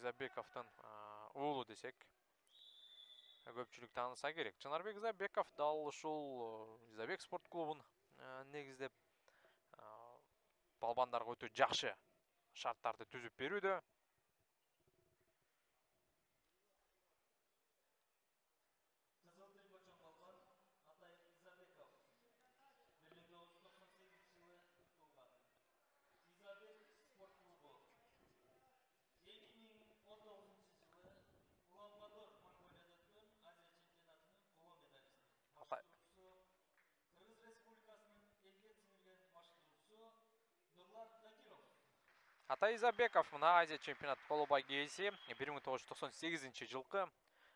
Изабековтың уулу десек, көпчүлүк тааныса керек. Чынарбек Изабеков дал ушул Изабек спорт клубун негиздеп балбандарга өтө жакшы шарттарды түзүп берүүдө. Атай Изабеков мына Азия чемпионат колобай кейси 1998 жылкы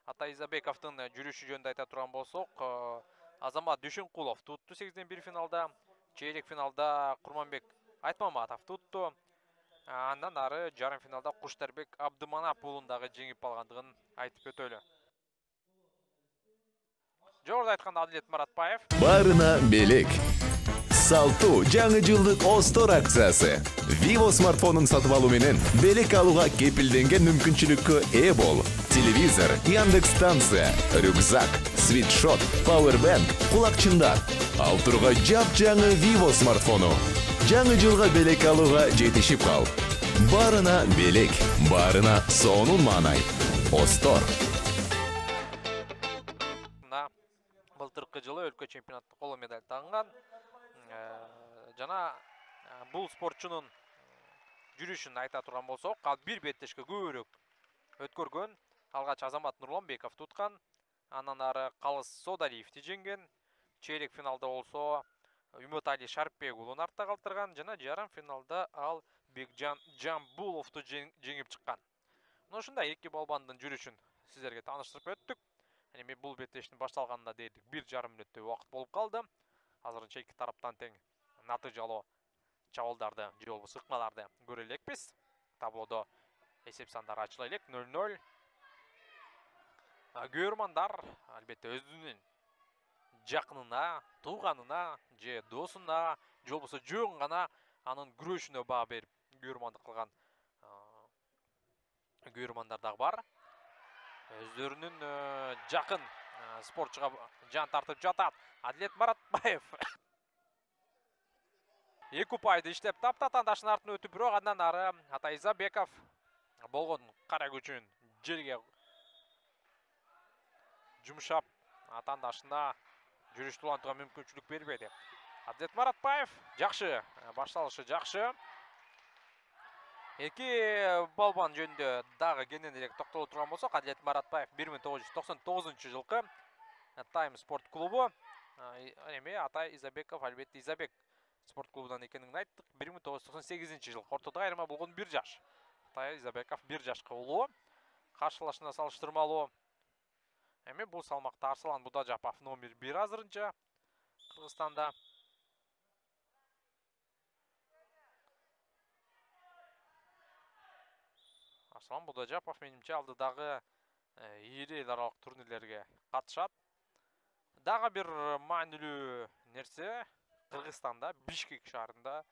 Атай Изабековдун жүрүшү жөнүндө айта турган болсок, Азамат Дүшүнкулов тутту 8-1 финалда, чейлек финалда Курманбек Айтмаматов тутту. Андан ары жарым финалда Куштарбек Абдыманап уулундагы жеңип алгандыгын айтып өтөлү. Жогоруда айтканда Адилет Маратбаев. Барына белек. Салтуу жаңы жылдык Остор акциясы. Vivo смартфонун сатып алуу менен белек алууга кепилденген мүмкүнчүлүккө ээ бол. Телевизор, Яндекс станция, рюкзак, свитшот, пауэрбанк, кулакчындар. Ал турга жап-жаңы Vivo смартфону. Жаңы жылга белек алууга жетишип кал. Барына белек, барына сонун маанай. Остор. Былтыркы жылы өлкө чемпионатта коло медаль тагынган. Жана бул спортчунун жүрүшүн айта турган болсок, ал бир беттешке көбүрөөк өткөргөн. Алгач Азамат Нурланбеков туткан, андан ары Калыс Содалиевди жеңген. Чейлек финалда болсо Үмөтали Шарпбек уулун артта калтырган жана жарым финалда ал Бекжан Жамбуловду жеңип чыккан. Мына ушундай эки балбандын жүрүшүн сиздерге тааныштырып өттүк. Эми бул беттештин башталганына дээрлик 1,5 мүнөттөй убакыт болуп калды. Азырынча эки тараптан тең натыйжалуу чабуулдарды же болбосо ыкмаларды көрө элекпиз. Таблодо эсеп сандары ачыла элек 0-0. Көрөрмандар албетте өзүнүн жакынына, тууганына же досуна, же болбосо жөн гана анын күрөшүнө баа берип көрөрмандык кылган көрөрмандар дагы бар. Өздөрүнүн жакын спортчуга жан тартып жатат. Адилет Маратбаев. Эки упайды иштеп таптат, андашын артына өтүп, бирок андан ары Атай Изабеков болгон кара күчүн жерге жумшап, атандашына жүрүштү улантууга мүмкүнчүлүк бербеди. Адилет Маратбаев жакшы, башталышы жакшы. Эки балбан жөнүндө дагы кенен элек токтоло турган болсок, Адилет Маратбаев 1999 жылкы Тайм спорт клубу. Эми Атай Изабеков албетте Изабек спорт клубунан экенин айттык. 1998 жылкы ортодо айырма болгон 1 жаш. Атай Изабеков 1 жашка улуу. Каршылашына салыштырмалуу. Эми бул салмакта Арслан Будажапов номер 1 азырынча Кыргызстанда. Арслан Будажапов менимче алдыдагы ири эл аралык турнирлерге катышат. Дагы бир маанилүү нерсе Кыргызстанда Бишкек шаарында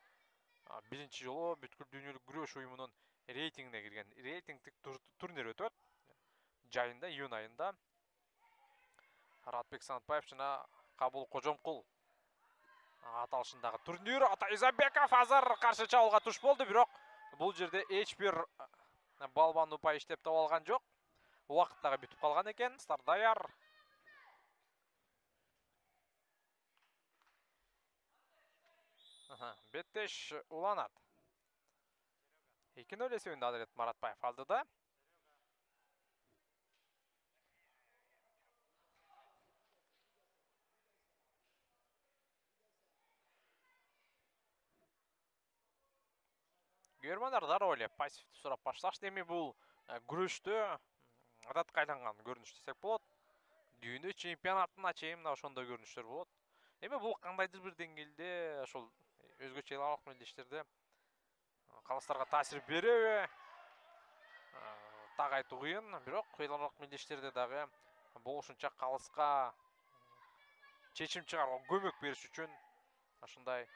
биринчи жолу бүткүл дүйнөлүк күрөш уюмунун рейтингине кирген рейтингдик турнир өтөт. Жайында, июнь айында. Ратбек Сантбаев жана Кабыл Кожомкул аталышындагы турнир. Атай Изабеков азыр каршы чабуулга туш болду, бирок бул жерде эч бир балбан упай иштеп таба алган жок. Убакыт дагы бүтүп калган экен. Старт даяр. Беттеш уланат. 2-0 эсебинде Адилет Маратбаев алдыда. Көрөрмандар дароо эле пассивди сурап башташты. Эми бул күрөштө адатка айланган көрүнүш десек болот. Дүйнө чемпионатына чейин мына ошондой көрүнүштөр болот. Эми бул кандайдыр бир деңгээлде ошол өзгөчө эл аралык мелдештерде калыстарга таасир береби? Так айтуу кыйын, бирок эл аралык мелдештерде дагы болушунча калыска чечим чыгарууга көмөк бериш үчүн ушундай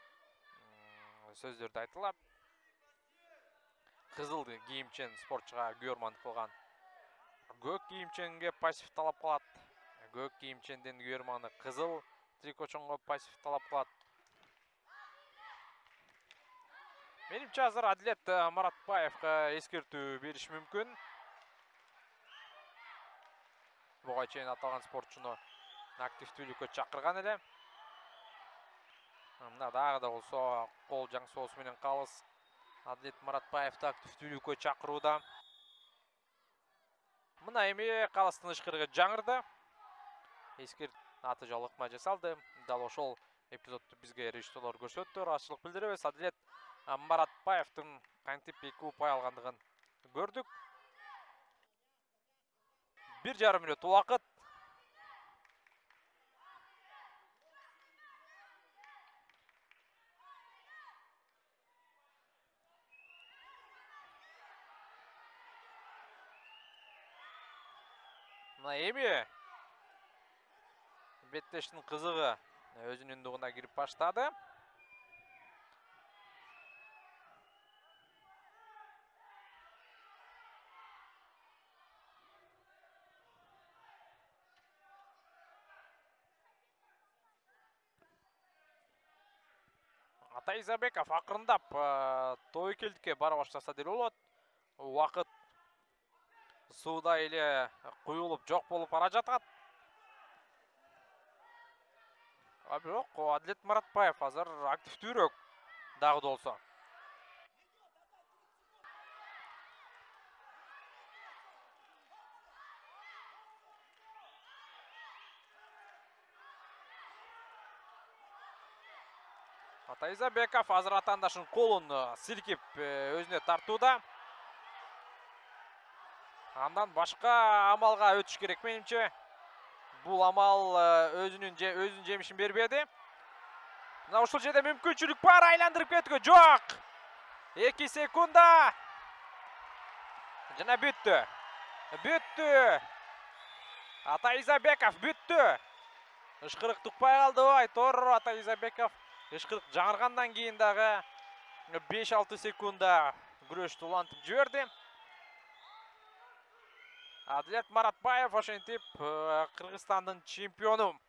сөздөрдү айтылат. Кызыл кийимчен спортчуга күйөрмандык кылган. Көк кийимченге пассив талап кылат. Көк кийимченден күйөрманы кызыл трикочонго пассив талап кылат. Менимче азыр Адилет Маратбаевга эскертүү бериш мүмкүн. Буга чейин аталган спортчуну активдүүлүккө чакырган эле. Мына дагы да болсо кол жаң соосу менен калыс Адилет Маратбаевди активдүүлүккө чакырууда. Мына эми калыстын ышкырыгы жаңырды. Эскерт натыйжалык ыкма жасалды. Дал ошол эпизодду бизге режиссерлор көрсөттү. Ыраазычылык билдиребиз. Адилет Маратбаевдин кантип 2 упай алгандыгын көрдүк. 1,5 мүнөт убакыт. Мына эми беттештин кызыгы өзүнүн дугуна кирип баштады. Атай Изабеков акырындап тобокелдикке бара баштаса деле болот. Убакыт сууда эле куюлуп жок болуп бара жатат. Бирок Адилет Маратбаев азыр активдүүрөөк дагы да болсо. Атай Изабеков азыр атаандашынын колун силкип өзүнө тартууда. Андан башка амалга өтүш керек менимче. Бул амал өзүнүн жемишин бербеди. Мына ушул жерде мүмкүнчүлүк бар, айландырып кетүүгө жок. 2 секунда. Жана бүттү. Бүттү. Атай Изабеков бүттү. Ышкырык тукпай калды Айтор. Атай Изабеков ышкырык жаңыргандан кийин дагы 5-6 секунда күрөштү улантып жиберди. Адилет Маратбаев ошентип Кыргызстандын чемпиону